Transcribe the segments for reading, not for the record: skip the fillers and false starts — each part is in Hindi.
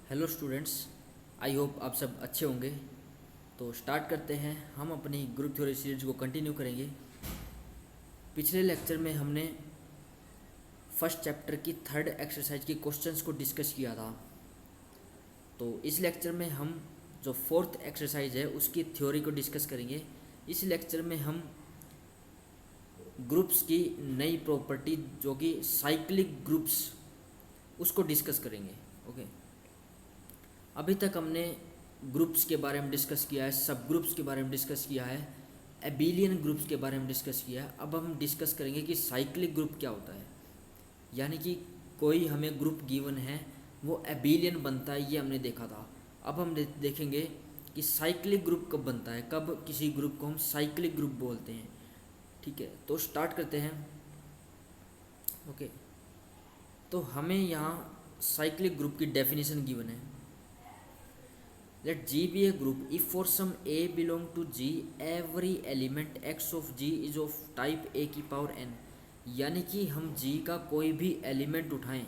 हेलो स्टूडेंट्स, आई होप आप सब अच्छे होंगे। तो स्टार्ट करते हैं, हम अपनी ग्रुप थ्योरी सीरीज को कंटिन्यू करेंगे। पिछले लेक्चर में हमने फर्स्ट चैप्टर की थर्ड एक्सरसाइज की क्वेश्चंस को डिस्कस किया था। तो इस लेक्चर में हम जो फोर्थ एक्सरसाइज है उसकी थ्योरी को डिस्कस करेंगे। इस लेक्चर में हम ग्रुप्स की नई प्रॉपर्टी जो कि साइक्लिक ग्रुप्स उसको डिस्कस करेंगे। ओके, अभी तक हमने ग्रुप्स के बारे में डिस्कस किया है, सब ग्रुप्स के बारे में डिस्कस किया है, एबिलियन ग्रुप्स के बारे में डिस्कस किया है। अब हम डिस्कस करेंगे कि साइक्लिक ग्रुप क्या होता है। यानी कि कोई हमें ग्रुप गिवन है, वो एबिलियन बनता है, ये हमने देखा था। अब हम देखेंगे कि साइक्लिक ग्रुप कब बनता है, कब किसी ग्रुप को हम साइक्लिक ग्रुप बोलते हैं। ठीक है, तो स्टार्ट करते हैं। ओके, तो हमें यहाँ साइक्लिक ग्रुप की डेफिनेशन गिवन है। Let G be a group if for some A belong to G, every element x of G is of type A की पावर n। यानी कि हम G का कोई भी एलिमेंट उठाएं,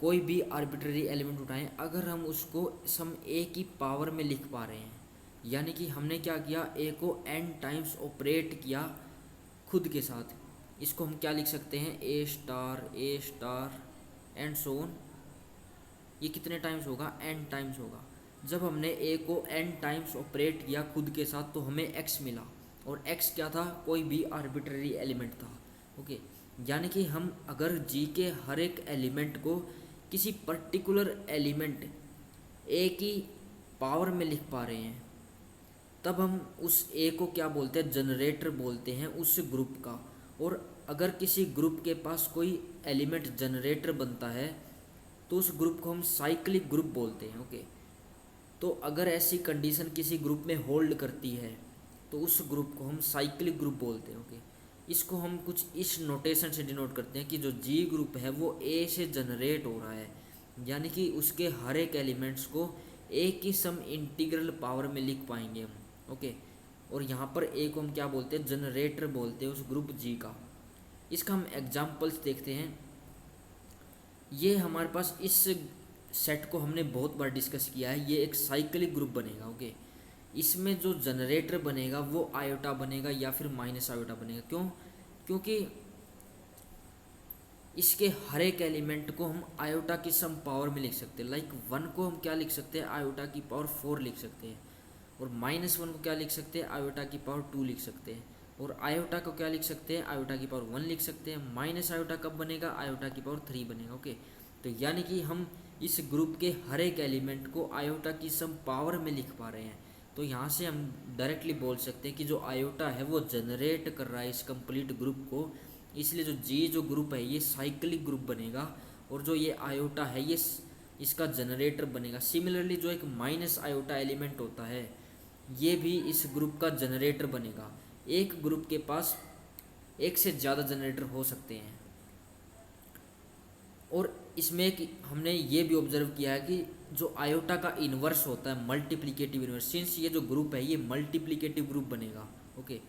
कोई भी आर्बिट्ररी एलिमेंट उठाएं, अगर हम उसको सम A की पावर में लिख पा रहे हैं, यानी कि हमने क्या किया, A को n टाइम्स ऑपरेट किया खुद के साथ। इसको हम क्या लिख सकते हैं, A star and so on. ये कितने टाइम्स होगा, n टाइम्स होगा। जब हमने a को n टाइम्स ऑपरेट किया खुद के साथ तो हमें x मिला, और x क्या था, कोई भी आर्बिट्ररी एलिमेंट था। ओके, यानी कि हम अगर g के हर एक एलिमेंट को किसी पर्टिकुलर एलिमेंट a की पावर में लिख पा रहे हैं, तब हम उस a को क्या बोलते हैं, जनरेटर बोलते हैं उस ग्रुप का। और अगर किसी ग्रुप के पास कोई एलिमेंट जनरेटर बनता है तो उस ग्रुप को हम साइक्लिक ग्रुप बोलते हैं। ओके, तो अगर ऐसी कंडीशन किसी ग्रुप में होल्ड करती है तो उस ग्रुप को हम साइक्लिक ग्रुप बोलते हैं। ओके, इसको हम कुछ इस नोटेशन से डिनोट करते हैं कि जो जी ग्रुप है वो ए से जनरेट हो रहा है, यानी कि उसके हर एक एलिमेंट्स को ए की सम इंटीग्रल पावर में लिख पाएंगे हम। ओके, और यहाँ पर ए को हम क्या बोलते हैं, जनरेटर बोलते हैं उस ग्रुप जी का। इसका हम एग्जाम्पल्स देखते हैं। ये हमारे पास इस सेट को हमने बहुत बार डिस्कस किया है, ये एक साइक्लिक ग्रुप बनेगा। ओके, इसमें जो जनरेटर बनेगा वो आयोटा बनेगा या फिर माइनस आयोटा बनेगा। क्यों? क्योंकि इसके हर एक एलिमेंट को हम आयोटा की सम पावर में लिख सकते हैं। लाइक 1 को हम क्या लिख सकते हैं, आयोटा की पावर 4 लिख सकते हैं, और -1 को क्या लिख सकते हैं, आयोटा की पावर 2 लिख सकते हैं, और आयोटा को क्या लिख सकते हैं, आयोटा की पावर 1 लिख सकते हैं। माइनस आयोटा कब बनेगा, आयोटा की पावर 3 बनेगा। ओके, तो यानी कि हम इस ग्रुप के हर एक एलिमेंट को आयोटा की सम पावर में लिख पा रहे हैं। तो यहाँ से हम डायरेक्टली बोल सकते हैं कि जो आयोटा है वो जनरेट कर रहा है इस कंप्लीट ग्रुप को, इसलिए जो जी जो ग्रुप है ये साइक्लिक ग्रुप बनेगा, और जो ये आयोटा है ये इसका जनरेटर बनेगा। सिमिलरली जो एक माइनस आयोटा एलिमेंट होता है ये भी इस ग्रुप का जनरेटर बनेगा। एक ग्रुप के पास एक से ज़्यादा जनरेटर हो सकते हैं, और इसमें हमने ये भी ऑब्जर्व किया है कि जो आयोटा का इन्वर्स होता है, मल्टीप्लिकेटिव इन्वर्स, सिंस ये जो ग्रुप है ये मल्टीप्लिकेटिव ग्रुप बनेगा। ओके,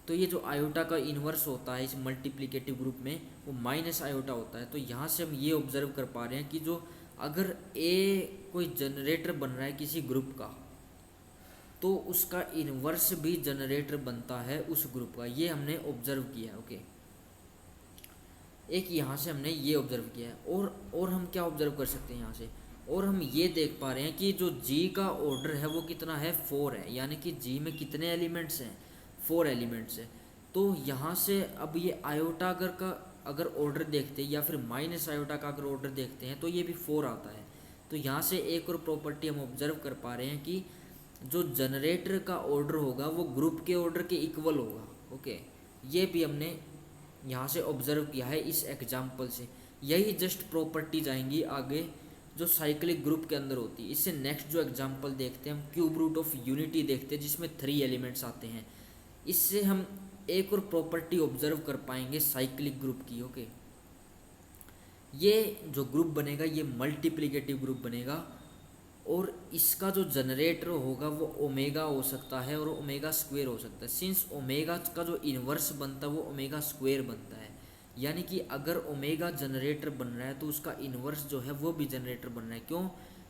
तो ये जो आयोटा का इन्वर्स होता है इस मल्टीप्लिकेटिव ग्रुप में वो माइनस आयोटा होता है। तो यहाँ से हम ये ऑब्जर्व कर पा रहे हैं कि जो अगर ए कोई जनरेटर बन रहा है किसी ग्रुप का, तो उसका इन्वर्स भी जनरेटर बनता है उस ग्रुप का, ये हमने ऑब्जर्व किया है। ओके, एक यहाँ से हमने ये ऑब्जर्व किया है, और हम क्या ऑब्जर्व कर सकते हैं यहाँ से, और हम ये देख पा रहे हैं कि जो जी का ऑर्डर है वो कितना है, 4 है। यानी कि जी में कितने एलिमेंट्स हैं, 4 एलिमेंट्स हैं। तो यहाँ से अब ये आयोटा अगर ऑर्डर देखते हैं या फिर माइनस आयोटा का अगर ऑर्डर देखते हैं तो ये भी 4 आता है। तो यहाँ से एक और प्रॉपर्टी हम ऑब्जर्व कर पा रहे हैं कि जो जनरेटर का ऑर्डर होगा वो ग्रुप के ऑर्डर के इक्वल होगा। ओके, ये भी हमने यहाँ से ऑब्जर्व किया है इस एग्जाम्पल से। यही जस्ट प्रॉपर्टीज आएंगी आगे जो साइक्लिक ग्रुप के अंदर होती है। इससे नेक्स्ट जो एग्जाम्पल देखते हैं हम क्यूब रूट ऑफ यूनिटी देखते हैं जिसमें 3 एलिमेंट्स आते हैं। इससे हम एक और प्रॉपर्टी ऑब्जर्व कर पाएंगे साइक्लिक ग्रुप की। ओके, ये जो ग्रुप बनेगा ये मल्टीप्लिकेटिव ग्रुप बनेगा, और इसका जो जनरेटर होगा वो ओमेगा हो सकता है और ओमेगा स्क्वायर हो सकता है। सिंस ओमेगा का जो इन्वर्स बनता है वो ओमेगा स्क्वायर बनता है, यानी कि अगर ओमेगा जनरेटर बन रहा है तो उसका इन्वर्स जो है वो भी जनरेटर बन रहा है। क्यों?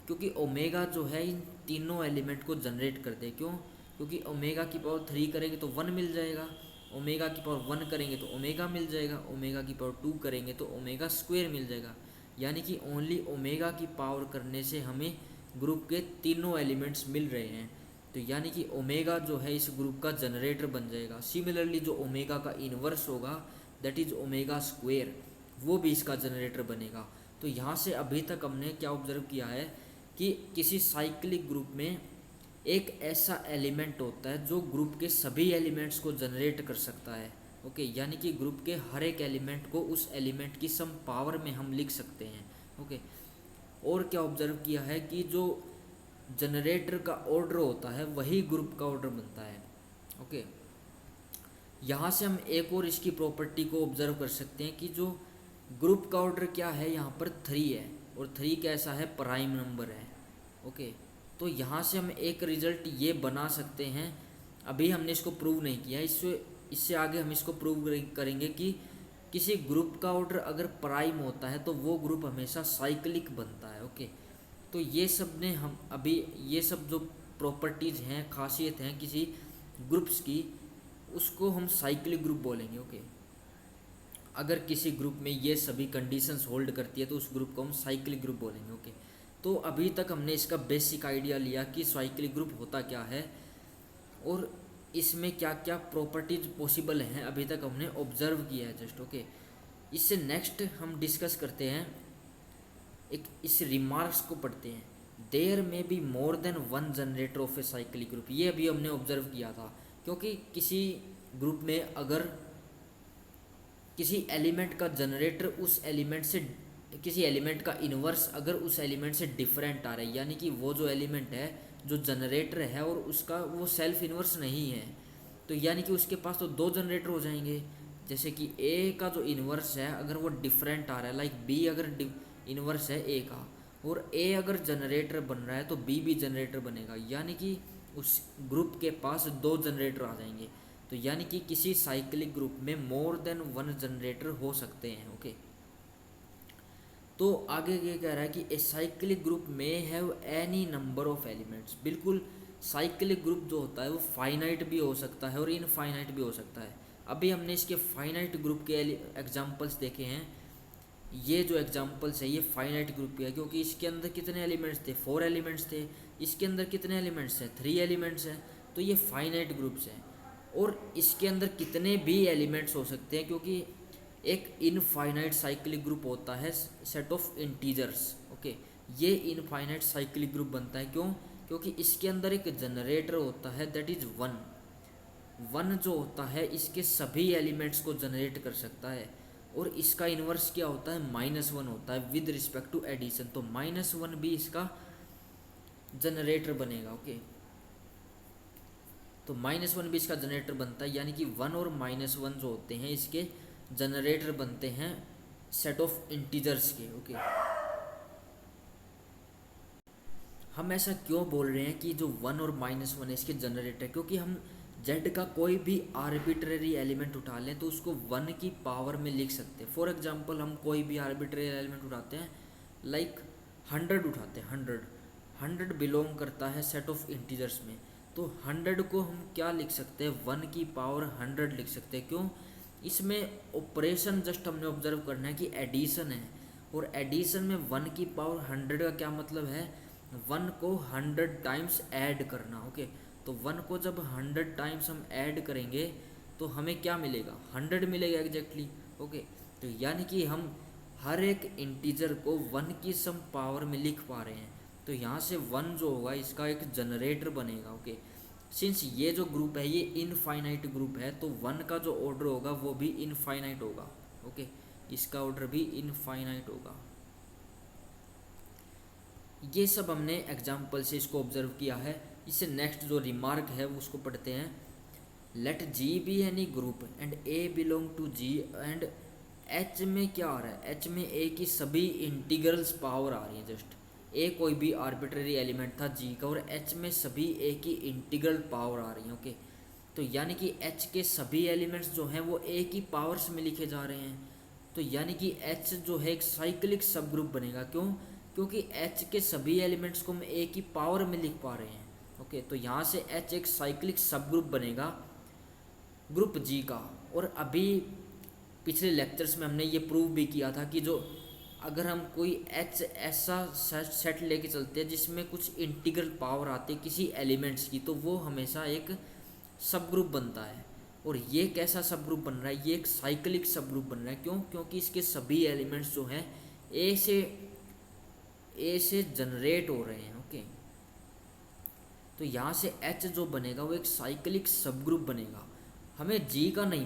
क्योंकि ओमेगा जो है इन तीनों एलिमेंट को जनरेट करते हैं। क्यों? क्योंकि ओमेगा की पावर 3 करेंगे तो 1 मिल जाएगा, ओमेगा की पावर 1 करेंगे तो ओमेगा मिल जाएगा, ओमेगा की पावर 2 करेंगे तो ओमेगा स्क्वायर मिल जाएगा। यानी कि ओनली ओमेगा की पावर करने से हमें ग्रुप के तीनों एलिमेंट्स मिल रहे हैं। तो यानी कि ओमेगा जो है इस ग्रुप का जनरेटर बन जाएगा। सिमिलरली जो ओमेगा का इन्वर्स होगा दैट इज ओमेगा स्क्वायर, वो भी इसका जनरेटर बनेगा। तो यहाँ से अभी तक हमने क्या ऑब्जर्व किया है कि किसी साइक्लिक ग्रुप में एक ऐसा एलिमेंट होता है जो ग्रुप के सभी एलिमेंट्स को जनरेट कर सकता है। ओके, यानी कि ग्रुप के हर एक एलिमेंट को उस एलिमेंट की सम पावर में हम लिख सकते हैं। ओके, और क्या ऑब्जर्व किया है कि जो जनरेटर का ऑर्डर होता है वही ग्रुप का ऑर्डर बनता है। ओके, यहाँ से हम एक और इसकी प्रॉपर्टी को ऑब्जर्व कर सकते हैं कि जो ग्रुप का ऑर्डर क्या है, यहाँ पर 3 है और 3 कैसा है, प्राइम नंबर है। ओके, तो यहाँ से हम एक रिजल्ट ये बना सकते हैं, अभी हमने इसको प्रूव नहीं किया, इससे आगे हम इसको प्रूव करेंगे कि किसी ग्रुप का ऑर्डर अगर प्राइम होता है तो वो ग्रुप हमेशा साइक्लिक बनता है। ओके, तो ये सब ने हम अभी ये सब जो प्रॉपर्टीज़ हैं, खासियत हैं किसी ग्रुप्स की, उसको हम साइक्लिक ग्रुप बोलेंगे। ओके, अगर किसी ग्रुप में ये सभी कंडीशंस होल्ड करती है तो उस ग्रुप को हम साइक्लिक ग्रुप बोलेंगे। ओके, तो अभी तक हमने इसका बेसिक आइडिया लिया कि साइक्लिक ग्रुप होता क्या है और इसमें क्या क्या प्रॉपर्टीज पॉसिबल हैं, अभी तक हमने ऑब्जर्व किया है जस्ट। ओके, इससे नेक्स्ट हम डिस्कस करते हैं, एक इस रिमार्क्स को पढ़ते हैं। देयर में be more than one generator of a cyclic group, ये अभी हमने ऑब्जर्व किया था। क्योंकि किसी ग्रुप में अगर किसी एलिमेंट का जनरेटर उस एलिमेंट से, किसी एलिमेंट का इन्वर्स अगर उस एलिमेंट से डिफरेंट आ रहा है, यानी कि वो जो एलिमेंट है जो जनरेटर है और उसका वो सेल्फ इन्वर्स नहीं है, तो यानी कि उसके पास तो 2 जनरेटर हो जाएंगे। जैसे कि ए का जो इन्वर्स है अगर वो डिफरेंट आ रहा है, लाइक बी अगर इन्वर्स है ए का और ए अगर जनरेटर बन रहा है तो बी भी जनरेटर बनेगा, यानी कि उस ग्रुप के पास 2 जनरेटर आ जाएंगे। तो यानी कि किसी साइक्लिक ग्रुप में मोर देन 1 जनरेटर हो सकते हैं। ओके, तो आगे ये कह रहा है कि ए साइक्लिक ग्रुप में have any number of elements. बिल्कुल, साइक्लिक ग्रुप जो होता है वो फाइनाइट भी हो सकता है और इनफाइनाइट भी हो सकता है। अभी हमने इसके फाइनाइट ग्रुप के एग्जांपल्स देखे हैं। ये जो एग्जांपल्स है ये फाइनाइट ग्रुप के है, क्योंकि इसके अंदर कितने एलिमेंट्स थे, 4 एलिमेंट्स थे। इसके अंदर कितने एलिमेंट्स हैं, 3 एलिमेंट्स हैं। तो ये फाइनाइट ग्रुप्स हैं और इसके अंदर कितने भी एलिमेंट्स हो सकते हैं, क्योंकि एक इनफाइनाइट साइक्लिक ग्रुप होता है सेट ऑफ इंटीजर्स। ओके, ये इनफाइनाइट साइक्लिक ग्रुप बनता है। क्यों? क्योंकि इसके अंदर एक जनरेटर होता है दैट इज 1 जो होता है इसके सभी एलिमेंट्स को जनरेट कर सकता है। और इसका इन्वर्स क्या होता है, -1 होता है विद रिस्पेक्ट टू एडिशन। तो -1 भी इसका जनरेटर बनेगा। ओके, तो -1 भी इसका जनरेटर बनता है, यानी कि 1 और -1 जो होते हैं इसके जनरेटर बनते हैं सेट ऑफ इंटीजर्स के। ओके, हम ऐसा क्यों बोल रहे हैं कि जो 1 और -1 है इसके जनरेटर, क्योंकि हम z का कोई भी आर्बिट्रेरी एलिमेंट उठा लें तो उसको 1 की पावर में लिख सकते हैं। फॉर एग्जांपल हम कोई भी आर्बिट्रेरी एलिमेंट उठाते हैं, लाइक 100 उठाते हैं, 100 बिलोंग करता है सेट ऑफ इंटीजर्स में। तो 100 को हम क्या लिख सकते हैं, 1 की पावर 100 लिख सकते हैं। क्यों? इसमें ऑपरेशन जस्ट हमने ऑब्जर्व करना है कि एडिशन है, और एडिशन में 1 की पावर 100 का क्या मतलब है, 1 को 100 टाइम्स ऐड करना। ओके, तो 1 को जब 100 टाइम्स हम ऐड करेंगे तो हमें क्या मिलेगा, 100 मिलेगा एग्जैक्टली। ओके, तो यानी कि हम हर एक इंटीजर को 1 की सम पावर में लिख पा रहे हैं। तो यहाँ से 1 जो होगा इसका एक जनरेटर बनेगा। ओके, सिंस ये जो ग्रुप है ये इनफाइनाइट ग्रुप है तो 1 का जो ऑर्डर होगा वो भी इनफाइनाइट होगा। ओके, इसका ऑर्डर भी इनफाइनाइट होगा। ये सब हमने एग्जाम्पल से इसको ऑब्जर्व किया है। इससे नेक्स्ट जो रिमार्क है उसको पढ़ते हैं। Let G be any group and a belong to G and H में क्या आ रहा है, एच में ए की सभी इंटीग्रल्स पावर आ रही है। जस्ट ए कोई भी आर्बिट्रेरी एलिमेंट था जी का और एच में सभी ए की इंटीग्रल पावर आ रही है। ओके, तो यानी कि एच के सभी एलिमेंट्स जो हैं वो ए की पावर्स में लिखे जा रहे हैं। तो यानी कि एच जो है एक साइक्लिक सब ग्रुप बनेगा। क्यों? क्योंकि एच के सभी एलिमेंट्स को हम ए की पावर में लिख पा रहे हैं। ओके, तो यहाँ से एच एक साइक्लिक सब ग्रुप बनेगा ग्रुप जी का। और अभी पिछले लेक्चर्स में हमने ये प्रूव भी किया था कि जो अगर हम कोई एच ऐसा सेट लेके चलते हैं जिसमें कुछ इंटीग्रल पावर आती है किसी एलिमेंट्स की, तो वो हमेशा एक सब ग्रुप बनता है। और ये कैसा सब ग्रुप बन रहा है, ये एक साइक्लिक सब ग्रुप बन रहा है। क्यों? क्योंकि इसके सभी एलिमेंट्स जो हैं ए से जनरेट हो रहे हैं। ओके, तो यहाँ से एच जो बनेगा वो एक साइक्लिक सब ग्रुप बनेगा। हमें जी का नहीं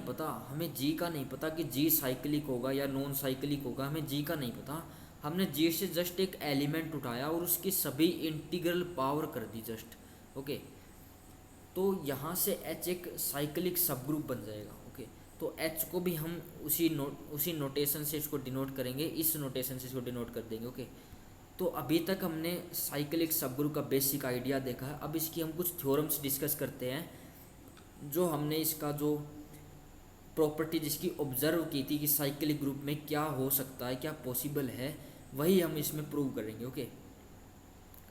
पता कि जी साइक्लिक होगा या नॉन साइक्लिक होगा, हमें जी का नहीं पता। हमने जी से जस्ट एक एलिमेंट उठाया और उसकी सभी इंटीग्रल पावर कर दी जस्ट। ओके, तो यहाँ से एच एक साइक्लिक सब ग्रुप बन जाएगा। ओके, तो एच को भी हम उसी नोटेशन से इसको डिनोट करेंगे, इस नोटेशन से इसको डिनोट कर देंगे। ओके, तो अभी तक हमने साइक्लिक सब ग्रुप का बेसिक आइडिया देखा है। अब इसकी हम कुछ थ्योरम्स डिस्कस करते हैं। जो हमने इसका जो प्रॉपर्टी जिसकी ऑब्जर्व की थी कि साइक्लिक ग्रुप में क्या हो सकता है, क्या पॉसिबल है, वही हम इसमें प्रूव करेंगे। ओके,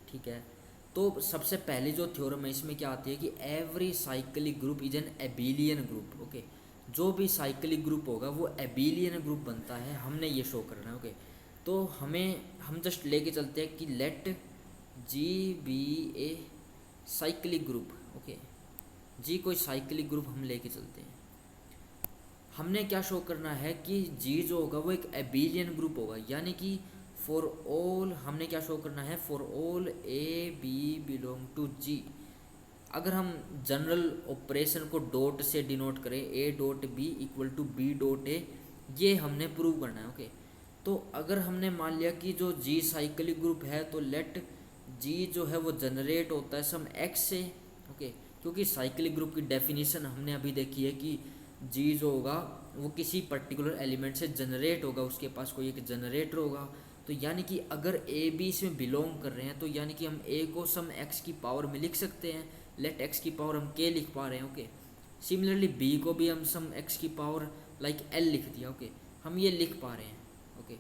ठीक है। तो सबसे पहले जो थ्योरम है इसमें क्या आती है कि every cyclic group is an abelian group. Okay, जो भी साइक्लिक ग्रुप होगा वो एबिलियन ग्रुप बनता है, हमने ये शो करना है। ओके, तो हम जस्ट लेके चलते हैं कि let G be a cyclic group. Okay, G कोई साइक्लिक ग्रुप हम लेके चलते हैं। हमने क्या शो करना है कि जी जो होगा वो एक एबिलियन ग्रुप होगा, यानी कि फॉर ऑल, हमने क्या शो करना है, for all a b belong to G. अगर हम जनरल ऑपरेशन को डॉट से डिनोट करें, a dot b equal to b dot a, ये हमने प्रूव करना है। ओके, तो अगर हमने मान लिया कि जो जी साइक्लिक ग्रुप है तो लेट जी जो है वो जनरेट होता है सम एक्स से। ओके, क्योंकि साइक्लिक ग्रुप की डेफिनेशन हमने अभी देखी है कि जी जो होगा वो किसी पर्टिकुलर एलिमेंट से जनरेट होगा, उसके पास कोई एक जनरेटर होगा। तो यानी कि अगर ए बी इसमें बिलोंग कर रहे हैं तो यानी कि हम ए को सम एक्स की पावर में लिख सकते हैं, लेट एक्स की पावर हम के लिख पा रहे हैं। ओके, सिमिलरली बी को भी हम सम एक्स की पावर लाइक एल लिख दिया। ओके, हम ये लिख पा रहे हैं। ओके,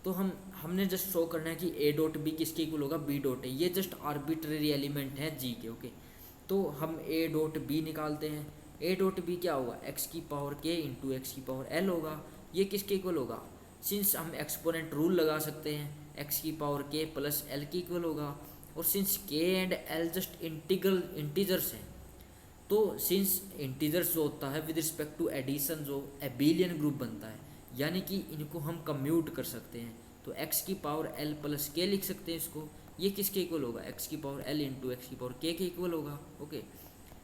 तो हमने जस्ट शो करना है कि ए डॉट बी किसके इक्वल होगा, बी डॉट ए। ये जस्ट आर्बिट्रेरी एलिमेंट है जी के। ओके, तो हम ए डॉट बी निकालते हैं। ए डॉट बी क्या होगा, एक्स की पावर के इंटू एक्स की पावर एल होगा। ये किसके इक्वल होगा, सिंस हम एक्सपोनेंट रूल लगा सकते हैं, एक्स की पावर के प्लस एल की इक्वल होगा। और सिंस के एंड एल जस्ट इंटीजर्स हैं, तो सिंस इंटीजर्स जो होता है विद रिस्पेक्ट टू एडिशन जो एबिलियन ग्रुप बनता है, यानी कि इनको हम कम्यूट कर सकते हैं। तो एक्स की पावर एल प्लस के लिख सकते हैं इसको। ये किसके इक्वल होगा, एक्स की पावर एल इंटू एक्स की पावर के इक्वल होगा। ओके,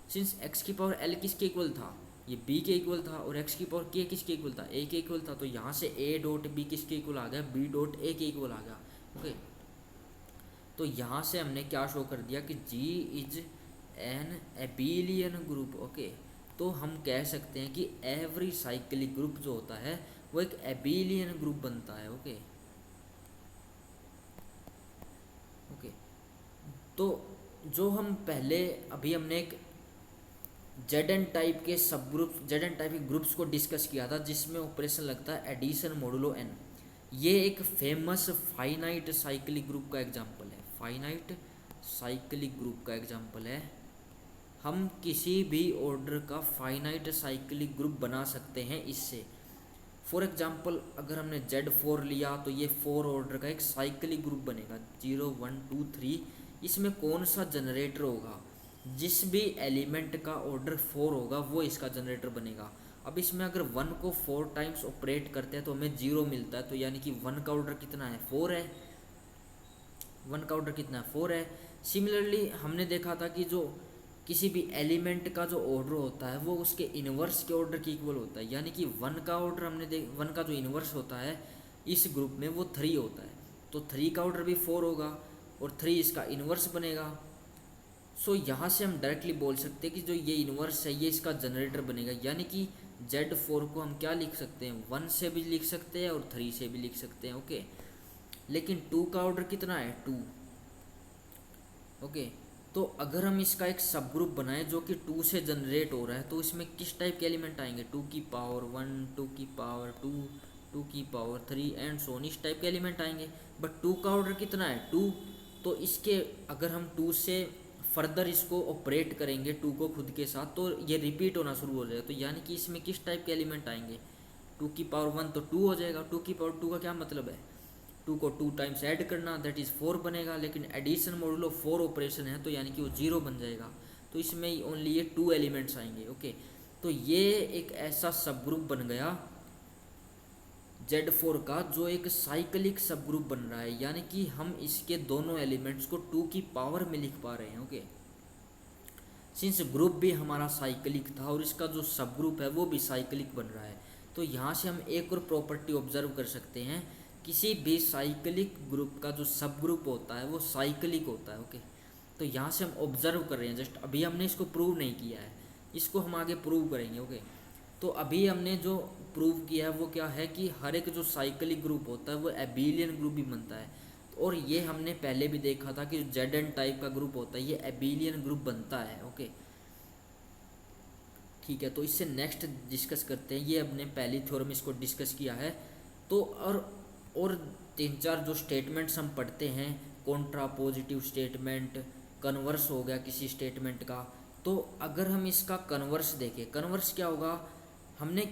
सिंस एक्स की पावर एल किसके इक्वल था, ये बी के इक्वल था, और एक्स की पावर के किसके इक्वल था, ए के इक्वल था। तो यहाँ से ए डॉट बी किसके इक्वल आ गया, बी डॉट ए के इक्वल आ गया। ओके, तो यहाँ से हमने क्या शो कर दिया कि G is an abelian group. Okay, तो हम कह सकते हैं कि एवरी साइक्लिक ग्रुप जो होता है वो एक एबिलियन ग्रुप बनता है। ओके, ओके, तो जो हम पहले अभी हमने एक जेड एन टाइप के सब ग्रुप, जेड एन टाइप के ग्रुप्स को डिस्कस किया था जिसमें ऑपरेशन लगता है एडिशन मोडुलो एन। ये एक फेमस फाइनाइट साइक्लिक ग्रुप का एग्जांपल है, फाइनाइट साइक्लिक ग्रुप का एग्जांपल है। हम किसी भी ऑर्डर का फाइनाइट साइक्लिक ग्रुप बना सकते हैं इससे। फॉर एग्जांपल अगर हमने Z4 लिया तो ये 4 ऑर्डर का एक साइक्लिक ग्रुप बनेगा, 0 1 2 3। इसमें कौन सा जनरेटर होगा, जिस भी एलिमेंट का ऑर्डर 4 होगा वो इसका जनरेटर बनेगा। अब इसमें अगर 1 को 4 टाइम्स ऑपरेट करते हैं तो हमें 0 मिलता है, तो यानी कि 1 का ऑर्डर कितना है, 4 है। 1 का ऑर्डर कितना है, 4 है। सिमिलरली हमने देखा था कि जो किसी भी एलिमेंट का जो ऑर्डर होता है वो उसके इन्वर्स के ऑर्डर की इक्वल होता है, यानी कि 1 का ऑर्डर 1 का जो इन्वर्स होता है इस ग्रुप में वो 3 होता है। तो 3 का ऑर्डर भी 4 होगा और 3 इसका इन्वर्स बनेगा। सो यहाँ से हम डायरेक्टली बोल सकते हैं कि जो ये इन्वर्स है ये इसका जनरेटर बनेगा, यानी कि Z4 को हम क्या लिख सकते हैं, 1 से भी लिख सकते हैं और 3 से भी लिख सकते हैं। ओके, लेकिन 2 का ऑर्डर कितना है, 2। ओके, तो अगर हम इसका एक सब ग्रुप बनाएं जो कि 2 से जनरेट हो रहा है तो इसमें किस टाइप के एलिमेंट आएंगे, 2 की पावर 1, 2 की पावर 2, 2^3 एंड सो ऑन, इस टाइप के एलिमेंट आएंगे। बट 2 का ऑर्डर कितना है 2, तो इसके अगर हम 2 से फर्दर इसको ऑपरेट करेंगे 2 को खुद के साथ तो ये रिपीट होना शुरू हो जाएगा। तो यानी कि इसमें किस टाइप के एलिमेंट आएंगे 2^1 तो 2 हो जाएगा। 2^2 का क्या मतलब है 2 को 2 टाइम्स ऐड करना, दैट इज़ 4 बनेगा। लेकिन एडिशन मॉडुलो 4 ऑपरेशन है तो यानी कि वो 0 बन जाएगा। तो इसमें ओनली ये 2 एलिमेंट्स आएंगे। ओके, तो ये एक ऐसा सब ग्रुप बन गया Z4 का जो एक साइक्लिक सब ग्रुप बन रहा है, यानी कि हम इसके दोनों एलिमेंट्स को 2 की पावर में लिख पा रहे हैं। ओके, सिंस ग्रुप भी हमारा साइक्लिक था और इसका जो सब ग्रुप है वो भी साइक्लिक बन रहा है, तो यहाँ से हम एक और प्रॉपर्टी ऑब्जर्व कर सकते हैं, किसी भी साइक्लिक ग्रुप का जो सब ग्रुप होता है वो साइक्लिक होता है। ओके, तो यहाँ से हम ऑब्जर्व कर रहे हैं, जस्ट अभी हमने इसको प्रूव नहीं किया है, इसको हम आगे प्रूव करेंगे। ओके, तो अभी हमने जो प्रूव किया है वो क्या है कि हर एक जो साइक्लिक ग्रुप होता है वो एबिलियन ग्रुप भी बनता है। और ये हमने पहले भी देखा था कि जेडन टाइप का ग्रुप होता है ये एबिलियन ग्रुप बनता है। ओके, ठीक है, तो इससे नेक्स्ट डिस्कस करते हैं। ये हमने पहली थ्योरम इसको डिस्कस किया है। तो और 3-4 जो स्टेटमेंट्स हम पढ़ते हैं, कॉन्ट्रा पॉजिटिव स्टेटमेंट, कन्वर्स हो गया किसी स्टेटमेंट का, तो अगर हम इसका कन्वर्स देखें, कन्वर्स क्या होगा, हमें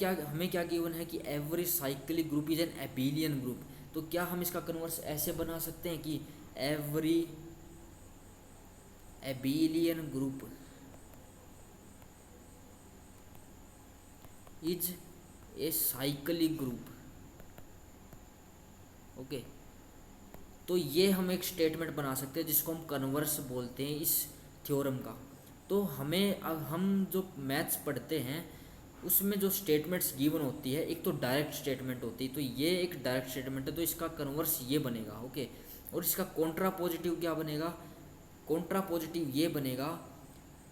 क्या गिवन है कि every cyclic group is an abelian group. तो क्या हम इसका कन्वर्स ऐसे बना सकते हैं कि every abelian group is a cyclic group. Okay, तो ये हम एक स्टेटमेंट बना सकते हैं जिसको हम कन्वर्स बोलते हैं इस थ्योरम का। तो हमें अब हम जो मैथ्स पढ़ते हैं उसमें जो स्टेटमेंट्स गिवन होती है, एक तो डायरेक्ट स्टेटमेंट होती है, तो ये एक डायरेक्ट स्टेटमेंट है तो इसका कन्वर्स ये बनेगा। ओके, और इसका कॉन्ट्रा पॉजिटिव क्या बनेगा, कॉन्ट्रा पॉजिटिव ये बनेगा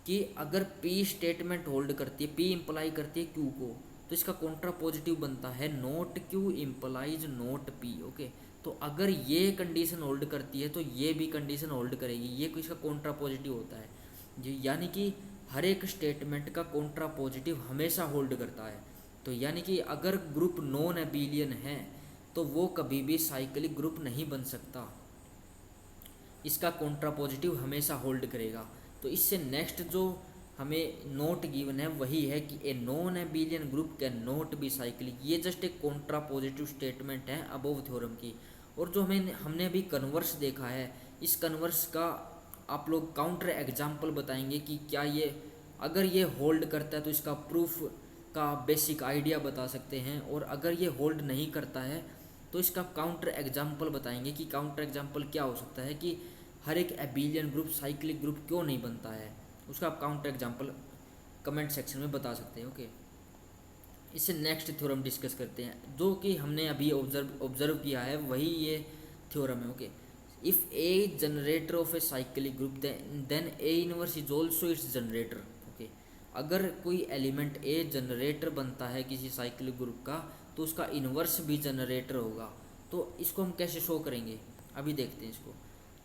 कि अगर P स्टेटमेंट होल्ड करती है, P इम्प्लाई करती है Q को, तो इसका कॉन्ट्रा पॉजिटिव बनता है not Q implies not P। Okay, तो अगर ये कंडीशन होल्ड करती है तो ये भी कंडीशन होल्ड करेगी, ये इसका कॉन्ट्रा पॉजिटिव होता है। यानी कि हर एक स्टेटमेंट का कॉन्ट्रा पॉजिटिव हमेशा होल्ड करता है। तो यानी कि अगर ग्रुप नॉन एबिलियन है तो वो कभी भी साइक्लिक ग्रुप नहीं बन सकता, इसका कॉन्ट्रा पॉजिटिव हमेशा होल्ड करेगा। तो इससे नेक्स्ट जो हमें नोट गिवन है वही है कि a non abelian group can not be cyclic. ये जस्ट एक कॉन्ट्रा पॉजिटिव स्टेटमेंट है अबोव थ्योरम की। और जो हमने अभी कन्वर्स देखा है, इस कन्वर्स का आप लोग काउंटर एग्जाम्पल बताएंगे कि क्या ये अगर ये होल्ड करता है तो इसका प्रूफ का बेसिक आइडिया बता सकते हैं, और अगर ये होल्ड नहीं करता है तो इसका काउंटर एग्जाम्पल बताएंगे कि काउंटर एग्जाम्पल क्या हो सकता है कि हर एक एबिलियन ग्रुप साइक्लिक ग्रुप क्यों नहीं बनता है, उसका आप काउंटर एग्जाम्पल कमेंट सेक्शन में बता सकते हैं। ओके, इससे नेक्स्ट थ्योरम डिस्कस करते हैं जो कि हमने अभी ऑब्जर्व किया है, वही ये थ्योरम है। Okay, if a generator of a cyclic group then a inverse is also its generator. Okay, अगर कोई एलिमेंट ए जनरेटर बनता है किसी साइक्लिक ग्रुप का तो उसका इनवर्स भी जनरेटर होगा। तो इसको हम कैसे शो करेंगे अभी देखते हैं इसको।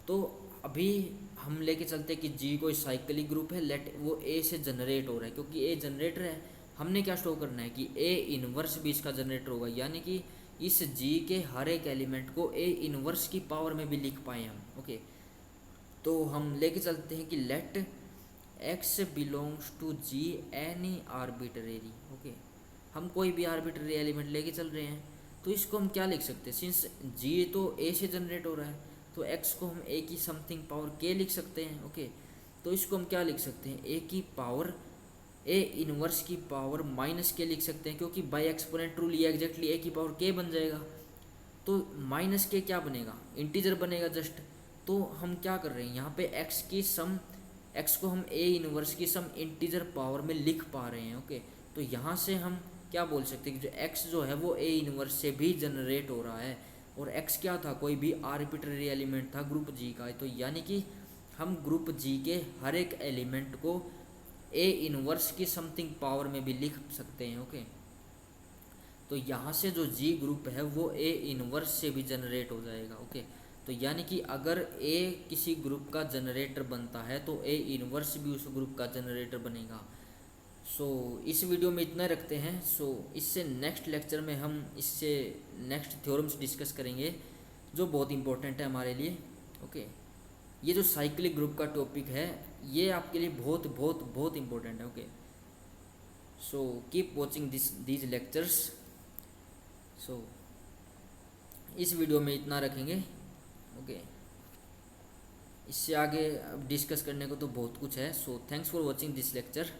तो अभी हम लेके चलते हैं कि जी कोई साइक्लिक ग्रुप है, लेट वो ए से जनरेट हो रहा है, क्योंकि ए जनरेटर है, हमने क्या शो करना है कि ए इनवर्स भी इसका जनरेटर होगा, यानी कि इस जी के हर एक एलिमेंट को ए इनवर्स की पावर में भी लिख पाए हम। ओके, तो हम लेके चलते हैं कि let x belongs to G any arbitrary. Okay, हम कोई भी आर्बिट्रेरी एलिमेंट लेके चल रहे हैं, तो इसको हम क्या लिख सकते हैं, सिंस जी तो ए से जनरेट हो रहा है तो एक्स को हम ए की समथिंग पावर के लिख सकते हैं। ओके, तो इसको हम क्या लिख सकते हैं, ए की पावर ए इनवर्स की पावर माइनस के लिख सकते हैं, क्योंकि बाई एक्सपोनेंट रूल ये एग्जैक्टली ए की पावर के बन जाएगा। तो माइनस के क्या बनेगा, इंटीजर बनेगा जस्ट। तो हम क्या कर रहे हैं यहाँ पे एक्स की सम, एक्स को हम ए इनवर्स की सम इंटीजर पावर में लिख पा रहे हैं। ओके, तो यहाँ से हम क्या बोल सकते हैं कि जो एक्स जो है वो ए इनवर्स से भी जनरेट हो रहा है, और एक्स क्या था, कोई भी आर्बिट्रेरी एलिमेंट था ग्रुप जी का। तो यानी कि हम ग्रुप जी के हर एक एलिमेंट को ए इनवर्स की समथिंग पावर में भी लिख सकते हैं। ओके, तो यहाँ से जो जी ग्रुप है वो ए इनवर्स से भी जनरेट हो जाएगा। ओके, तो यानी कि अगर ए किसी ग्रुप का जनरेटर बनता है तो ए इनवर्स भी उस ग्रुप का जनरेटर बनेगा। सो इस वीडियो में इतना रखते हैं। सो इससे नेक्स्ट लेक्चर में हम इससे नेक्स्ट थ्योरम्स डिस्कस करेंगे जो बहुत इंपॉर्टेंट है हमारे लिए। ओके, ये जो साइक्लिक ग्रुप का टॉपिक है ये आपके लिए बहुत बहुत बहुत इंपॉर्टेंट है। Okay, so keep watching these lectures. So इस वीडियो में इतना रखेंगे। ओके, इससे आगे अब डिस्कस करने को तो बहुत कुछ है। So thanks for watching this lecture.